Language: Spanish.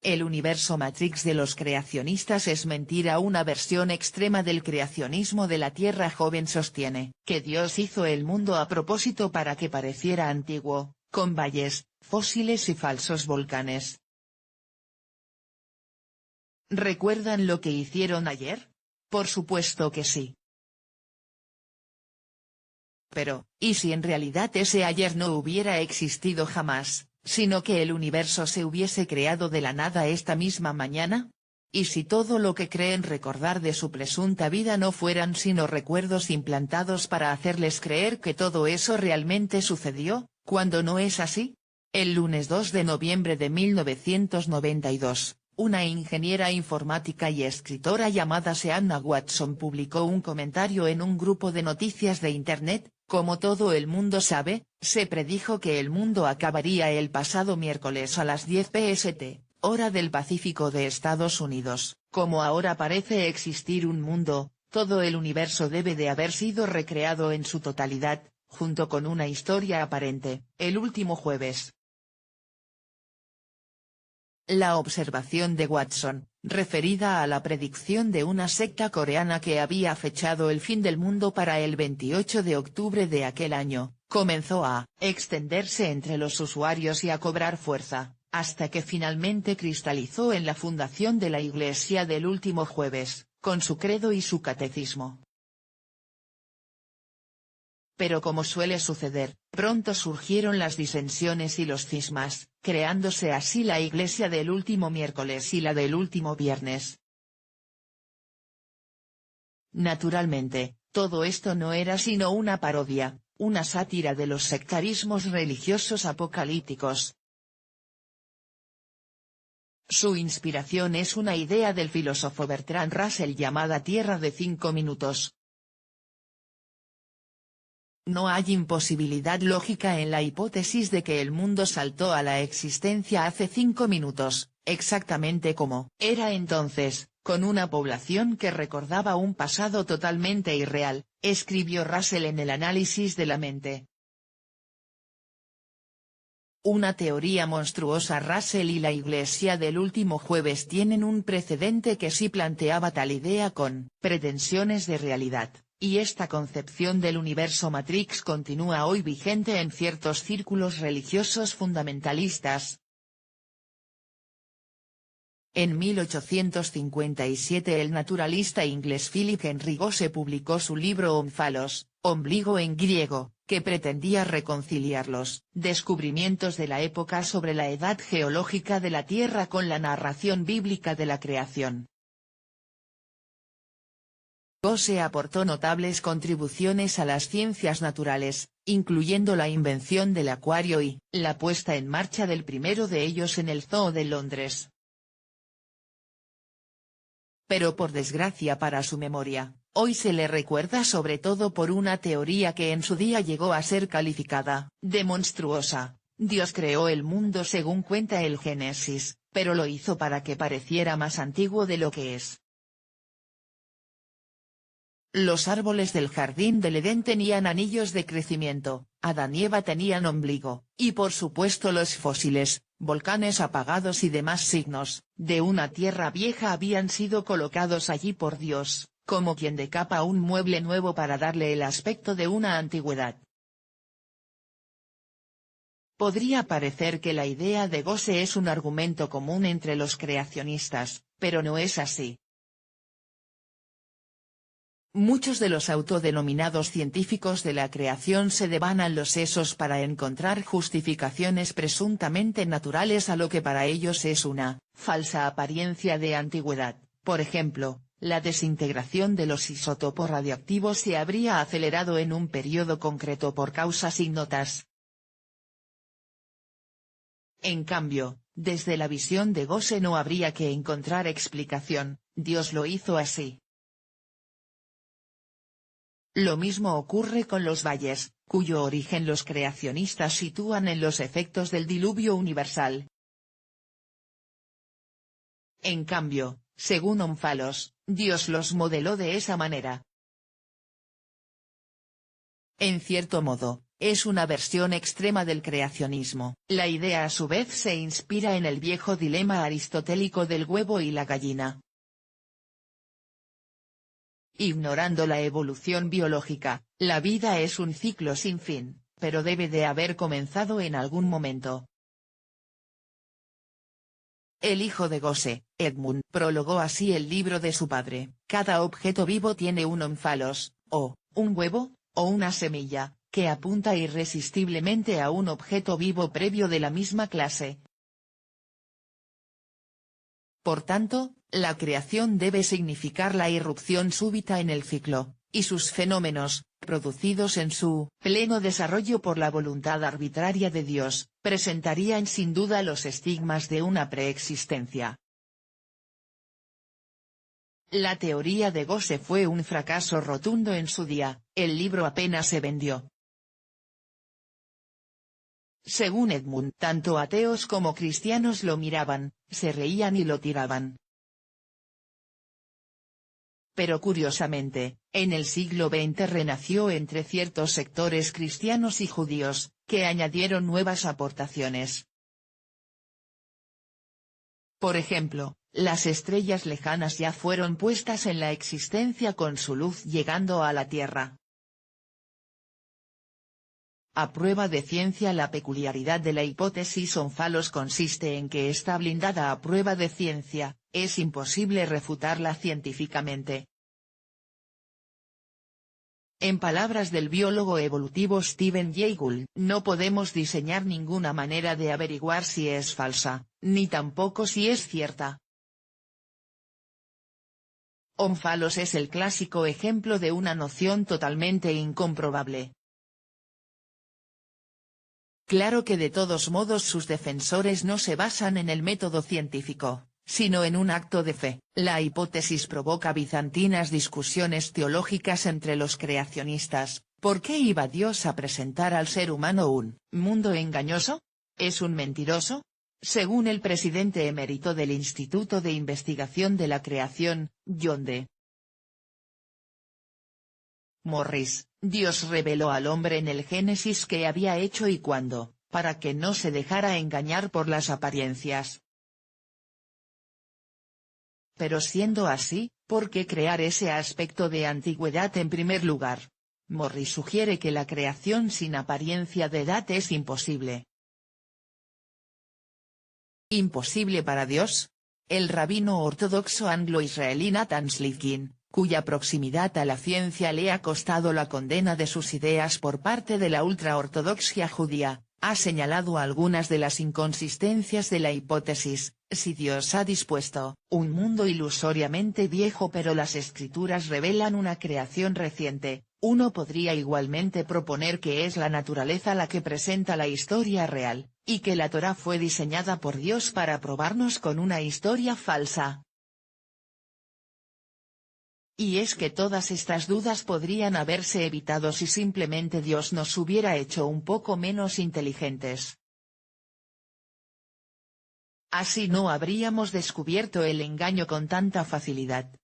El universo Matrix de los creacionistas es mentira. Una versión extrema del creacionismo de la Tierra joven sostiene que Dios hizo el mundo a propósito para que pareciera antiguo, con valles, fósiles y falsos volcanes. ¿Recuerdan lo que hicieron ayer? Por supuesto que sí. Pero, ¿y si en realidad ese ayer no hubiera existido jamás, sino que el universo se hubiese creado de la nada esta misma mañana? ¿Y si todo lo que creen recordar de su presunta vida no fueran sino recuerdos implantados para hacerles creer que todo eso realmente sucedió, cuando no es así? El lunes 2 de noviembre de 1992, una ingeniera informática y escritora llamada Seanna Watson publicó un comentario en un grupo de noticias de Internet. Como todo el mundo sabe, se predijo que el mundo acabaría el pasado miércoles a las 10 p.s.t., hora del Pacífico de Estados Unidos. Como ahora parece existir un mundo, todo el universo debe de haber sido recreado en su totalidad, junto con una historia aparente, el último jueves. La observación de Watson, referida a la predicción de una secta coreana que había fechado el fin del mundo para el 28 de octubre de aquel año, comenzó a extenderse entre los usuarios y a cobrar fuerza, hasta que finalmente cristalizó en la fundación de la Iglesia del último jueves, con su credo y su catecismo. Pero como suele suceder, pronto surgieron las disensiones y los cismas, creándose así la Iglesia del último miércoles y la del último viernes. Naturalmente, todo esto no era sino una parodia, una sátira de los sectarismos religiosos apocalípticos. Su inspiración es una idea del filósofo Bertrand Russell llamada Tierra de 5 minutos. No hay imposibilidad lógica en la hipótesis de que el mundo saltó a la existencia hace 5 minutos, exactamente como era entonces, con una población que recordaba un pasado totalmente irreal, escribió Russell en el análisis de la mente. Una teoría monstruosa. Russell y la Iglesia del último jueves tienen un precedente que sí planteaba tal idea con pretensiones de realidad. Y esta concepción del universo Matrix continúa hoy vigente en ciertos círculos religiosos fundamentalistas. En 1857 el naturalista inglés Philip Henry Gosse publicó su libro Omphalos, ombligo en griego, que pretendía reconciliar los descubrimientos de la época sobre la edad geológica de la Tierra con la narración bíblica de la creación. Gosse aportó notables contribuciones a las ciencias naturales, incluyendo la invención del acuario y la puesta en marcha del primero de ellos en el Zoo de Londres. Pero por desgracia para su memoria, hoy se le recuerda sobre todo por una teoría que en su día llegó a ser calificada de monstruosa. Dios creó el mundo según cuenta el Génesis, pero lo hizo para que pareciera más antiguo de lo que es. Los árboles del jardín del Edén tenían anillos de crecimiento, Adán y Eva tenían ombligo, y por supuesto los fósiles, volcanes apagados y demás signos, de una tierra vieja habían sido colocados allí por Dios, como quien decapa un mueble nuevo para darle el aspecto de una antigüedad. Podría parecer que la idea de Gosse es un argumento común entre los creacionistas, pero no es así. Muchos de los autodenominados científicos de la creación se devanan los sesos para encontrar justificaciones presuntamente naturales a lo que para ellos es una falsa apariencia de antigüedad. Por ejemplo, la desintegración de los isótopos radioactivos se habría acelerado en un periodo concreto por causas ignotas. En cambio, desde la visión de Gosse no habría que encontrar explicación, Dios lo hizo así. Lo mismo ocurre con los valles, cuyo origen los creacionistas sitúan en los efectos del diluvio universal. En cambio, según Omphalos, Dios los modeló de esa manera. En cierto modo, es una versión extrema del creacionismo. La idea a su vez se inspira en el viejo dilema aristotélico del huevo y la gallina. Ignorando la evolución biológica, la vida es un ciclo sin fin, pero debe de haber comenzado en algún momento. El hijo de Gosse, Edmund, prologó así el libro de su padre: cada objeto vivo tiene un ónfalos, o un huevo, o una semilla, que apunta irresistiblemente a un objeto vivo previo de la misma clase. Por tanto, la creación debe significar la irrupción súbita en el ciclo, y sus fenómenos, producidos en su pleno desarrollo por la voluntad arbitraria de Dios, presentarían sin duda los estigmas de una preexistencia. La teoría de Gosse fue un fracaso rotundo en su día, el libro apenas se vendió. Según Edmund, tanto ateos como cristianos lo miraban, se reían y lo tiraban. Pero curiosamente, en el siglo XX renació entre ciertos sectores cristianos y judíos, que añadieron nuevas aportaciones. Por ejemplo, las estrellas lejanas ya fueron puestas en la existencia con su luz llegando a la Tierra. A prueba de ciencia. La peculiaridad de la hipótesis ónfalos consiste en que está blindada a prueba de ciencia, es imposible refutarla científicamente. En palabras del biólogo evolutivo Stephen Jay Gould, no podemos diseñar ninguna manera de averiguar si es falsa, ni tampoco si es cierta. Ónfalos es el clásico ejemplo de una noción totalmente incomprobable. Claro que de todos modos sus defensores no se basan en el método científico, sino en un acto de fe. La hipótesis provoca bizantinas discusiones teológicas entre los creacionistas. ¿Por qué iba Dios a presentar al ser humano un mundo engañoso? ¿Es un mentiroso? Según el presidente emérito del Instituto de Investigación de la Creación, John D. Morris, Dios reveló al hombre en el Génesis qué había hecho y cuándo, para que no se dejara engañar por las apariencias. Pero siendo así, ¿por qué crear ese aspecto de antigüedad en primer lugar? Morris sugiere que la creación sin apariencia de edad es imposible. ¿Imposible para Dios? El rabino ortodoxo anglo-israelí Nathan Slitkin, cuya proximidad a la ciencia le ha costado la condena de sus ideas por parte de la ultraortodoxia judía, ha señalado algunas de las inconsistencias de la hipótesis. Si Dios ha dispuesto un mundo ilusoriamente viejo pero las escrituras revelan una creación reciente, uno podría igualmente proponer que es la naturaleza la que presenta la historia real, y que la Torá fue diseñada por Dios para probarnos con una historia falsa. Y es que todas estas dudas podrían haberse evitado si simplemente Dios nos hubiera hecho un poco menos inteligentes. Así no habríamos descubierto el engaño con tanta facilidad.